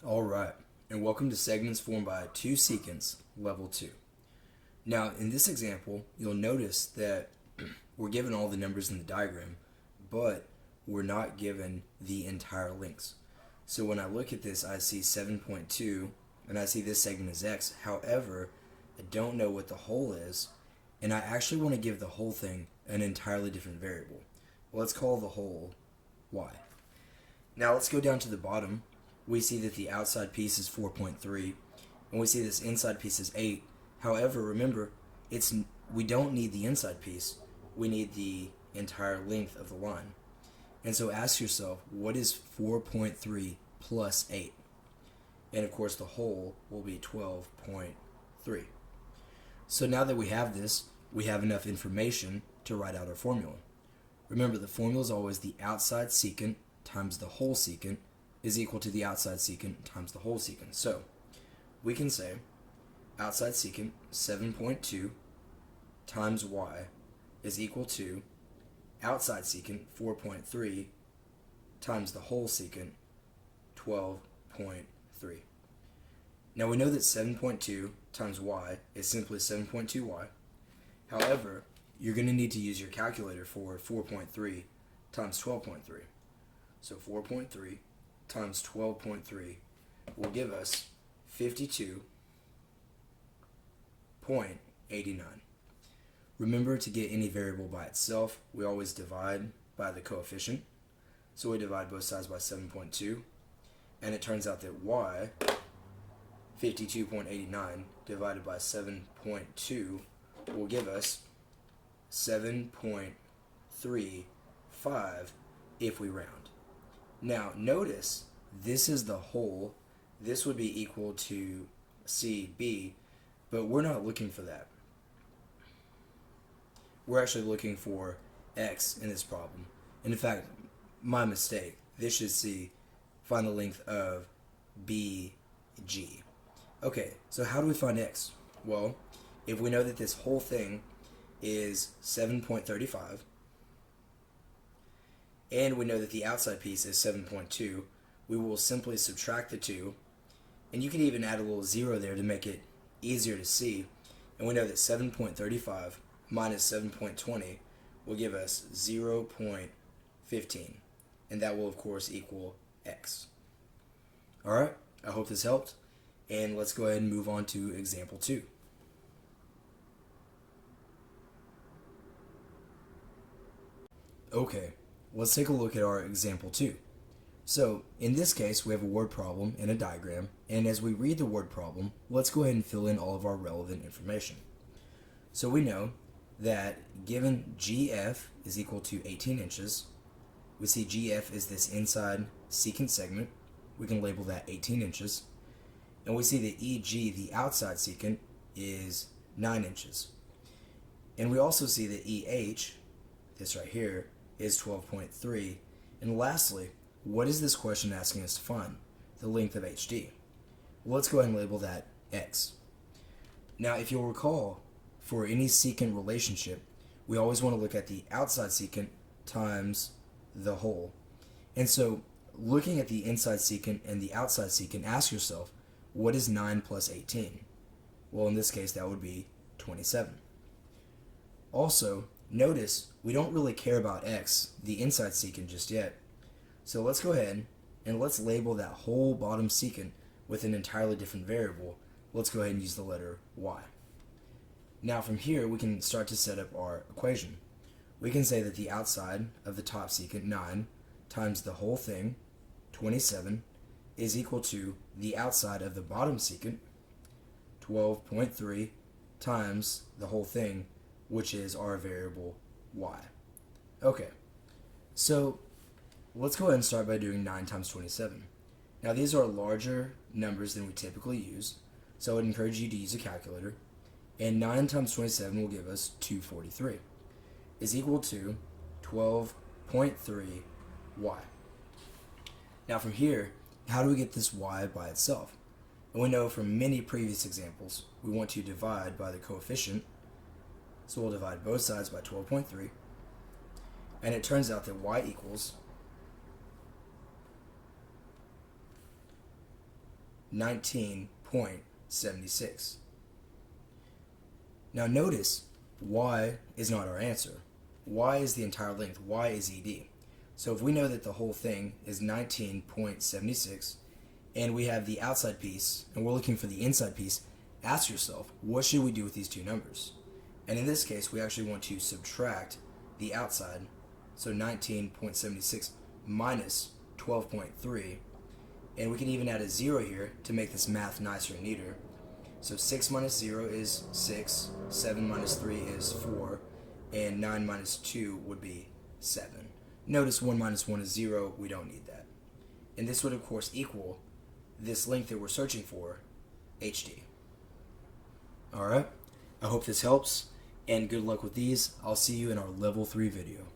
Alright, and welcome to segments formed by two secants, level 2. Now, in this example, you'll notice that we're given all the numbers in the diagram, but we're not given the entire lengths. So when I look at this, I see 7.2, and I see this segment as x. However, I don't know what the whole is, and I actually want to give the whole thing an entirely different variable. Well, let's call the whole y. Now let's go down to the bottom. We see that the outside piece is 4.3, and we see this inside piece is 8. However, remember, we don't need the inside piece. We need the entire length of the line. And so ask yourself, what is 4.3 plus 8? And of course, the whole will be 12.3. So now that we have this, we have enough information to write out our formula. Remember, the formula is always the outside secant times the whole secant is equal to the outside secant times the whole secant. So we can say outside secant 7.2 times y is equal to outside secant 4.3 times the whole secant 12.3. Now we know that 7.2 times y is simply 7.2y. However, you're going to need to use your calculator for 4.3 times 12.3. So 4.3 times 12.3 will give us 52.89. Remember, to get any variable by itself, we always divide by the coefficient. So we divide both sides by 7.2, and it turns out that y, 52.89 divided by 7.2 will give us 7.35 if we round. Now, notice, this is the whole. This would be equal to CB, but we're not looking for that. We're actually looking for x in this problem. And in fact, my mistake. This should find the length of BG. Okay, so how do we find x? Well, if we know that this whole thing is 7.35, and we know that the outside piece is 7.2, we will simply subtract the two, and you can even add a little 0 there to make it easier to see, and we know that 7.35 minus 7.20 will give us 0.15, and that will of course equal x. Alright, I hope this helped, and let's go ahead and move on to example 2. Okay, let's take a look at our example 2. So, in this case, we have a word problem and a diagram, and as we read the word problem, let's go ahead and fill in all of our relevant information. So we know that given GF is equal to 18 inches, we see GF is this inside secant segment. We can label that 18 inches. And we see that EG, the outside secant, is 9 inches. And we also see that EH, this right here, is 12.3. And lastly, what is this question asking us to find? The length of HD. Well, let's go ahead and label that X. Now, if you'll recall, for any secant relationship, we always want to look at the outside secant times the whole. And so, looking at the inside secant and the outside secant, ask yourself, what is 9 plus 18? Well, in this case, that would be 27. Also, notice we don't really care about x, the inside secant, just yet. So let's go ahead and let's label that whole bottom secant with an entirely different variable. Let's go ahead and use the letter y. Now from here we can start to set up our equation. We can say that the outside of the top secant, 9, times the whole thing, 27, is equal to the outside of the bottom secant, 12.3, times the whole thing, which is our variable y. Okay, so let's go ahead and start by doing 9 times 27. Now these are larger numbers than we typically use, so I would encourage you to use a calculator. And 9 times 27 will give us 243, is equal to 12.3 y. Now from here, how do we get this y by itself? And we know from many previous examples, we want to divide by the coefficient. So we'll divide both sides by 12.3. And it turns out that y equals 19.76. Now notice, y is not our answer. Y is the entire length. Y is ED. So if we know that the whole thing is 19.76, and we have the outside piece, and we're looking for the inside piece, ask yourself, what should we do with these two numbers? And in this case, we actually want to subtract the outside, so 19.76 minus 12.3, and we can even add a 0 here to make this math nicer and neater. So 6 minus 0 is 6, 7 minus 3 is 4, and 9 minus 2 would be 7. Notice 1 minus 1 is 0, we don't need that. And this would of course equal this length that we're searching for, HD. Alright, I hope this helps, and good luck with these. I'll see you in our level 3 video.